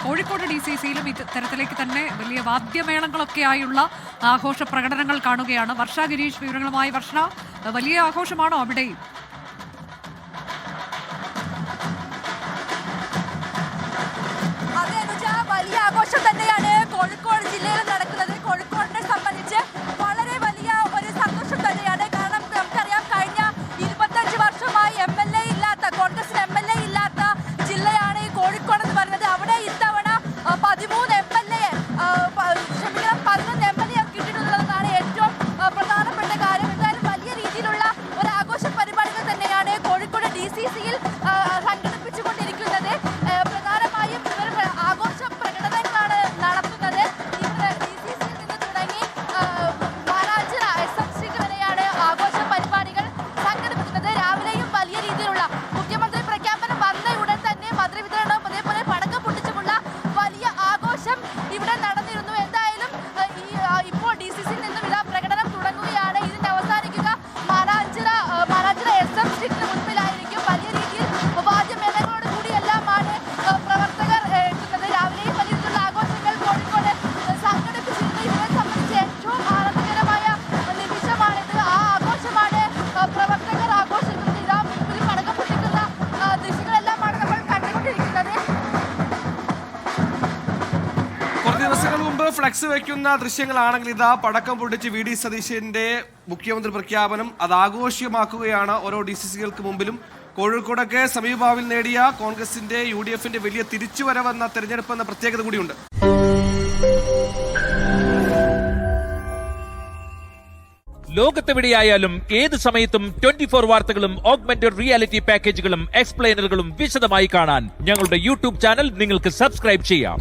കോഴിക്കോട് DCCയിലും ഇത്തരത്തിലേക്ക് തന്നെ വലിയ വാദ്യമേളങ്ങളൊക്കെയായുള്ള ആഘോഷ പ്രകടനങ്ങൾ കാണുകയാണ്. വർഷ ഗിരീഷ് വിവരങ്ങളുമായി. വർഷ, വലിയ ആഘോഷമാണോ അവിടെയും? അതെ അനുജ, വലിയ ആഘോഷം തന്നെയാണ് കോഴിക്കോട് ജില്ലയിൽ നടക്കുന്നത്. കോഴിക്കോടിനെ സംബന്ധിച്ച് വളരെ വലിയ ഒരു സന്തോഷം തന്നെയാണ്. കാരണം നമുക്കറിയാം, കഴിഞ്ഞ 25 വർഷമായി MLA ഇല്ലാത്ത, കോൺഗ്രസിന് MLA ഇല്ലാത്ത ജില്ലയാണ് ഈ കോഴിക്കോട് എന്ന് പറയുന്നത്. അവിടെ ഇത്തവണ 11 MLA കിട്ടിയിട്ടുള്ളതെന്നാണ് ഏറ്റവും പ്രധാനപ്പെട്ട കാര്യം. എന്തായാലും വലിയ രീതിയിലുള്ള ഒരു ആഘോഷ പരിപാടികൾ തന്നെയാണ് കോഴിക്കോട് DCCയിൽ സംഘടിപ്പിച്ചുകൊണ്ടിരിക്കുന്നത്. പ്രധാനമായും ഇവർ ആഘോഷ പ്രകടനങ്ങളാണ് നടത്തുന്നത്. ഇവർ DCCയിൽ നിന്ന് തുടങ്ങി മാനാഞ്ചിറ SMC വരെയാണ് ആഘോഷ പരിപാടികൾ സംഘടിപ്പിക്കുന്നത്. രാവിലെയും വലിയ രീതിയിലുള്ള മുഖ്യമന്ത്രി പ്രഖ്യാപനം വന്ന ഉടൻ തന്നെ മധുരവിതരണവും അതേപോലെ പടക്കം പൊട്ടിച്ചുമുള്ള വലിയ ആഘോഷം ഇവിടെ നടന്നിരുന്നു. എന്തായാലും ഇപ്പോൾ DCCയിൽ നിന്നും ഇതാ പ്രകടനം തുടങ്ങുകയാണ്. ഇതിന്റെ അവസാനിക്കുക മാനാഞ്ചിറ SMC മുൻപിലായിരിക്കും. വലിയ രീതിയിൽ വാദ്യമേളങ്ങളോട് കൂടിയെല്ലാമാണ് പ്രവർത്തകർ എത്തുന്നത്. രാവിലെയും വലിയ രീതിയിലുള്ള ആഘോഷങ്ങൾ കോഴിക്കോട് സംഘടിപ്പിച്ചിരുന്നു. ഇവരെ സംബന്ധിച്ച് ഏറ്റവും ആനന്ദകരമായ നിമിഷമാണിത്. ആ ആഘോഷമാണ് പ്രവർത്തകർ ആഘോഷിക്കുന്നത്. ഇതാ മുൻപിൽ പടക്കം പൊട്ടിക്കുന്ന ദൃശ്യങ്ങളെല്ലാമാണ് നമ്മൾ കണ്ടുകൊണ്ടിരിക്കുന്നത്. കുറച്ച് ദിവസങ്ങൾ മുമ്പ് ഫ്ലക്സ് വെക്കുന്ന ദൃശ്യങ്ങളാണെങ്കിൽ ഇതാ പടക്കം പൊട്ടിച്ച് VD സതീശന്റെ മുഖ്യമന്ത്രി പ്രഖ്യാപനം അത് ആഘോഷമാക്കുകയാണ് ഓരോ DCCകൾക്ക് മുമ്പിലും. കോഴിക്കോടൊക്കെ സമീപഭാവിൽ നേടിയ കോൺഗ്രസിന്റെ UDFന്റെ വലിയ തിരിച്ചുവരവെന്ന തെരഞ്ഞെടുപ്പ് എന്ന പ്രത്യേകത കൂടിയുണ്ട്. ലോകത്തെവിടെയായാലും ഏത് സമയത്തും 24 വാർത്തകളും ഓഗ്മെന്റഡ് റിയാലിറ്റി പാക്കേജുകളും എക്സ്പ്ലെയിനറുകളും വിശദമായി കാണാൻ ഞങ്ങളുടെ YouTube ചാനൽ നിങ്ങൾക്ക് സബ്സ്ക്രൈബ് ചെയ്യാം.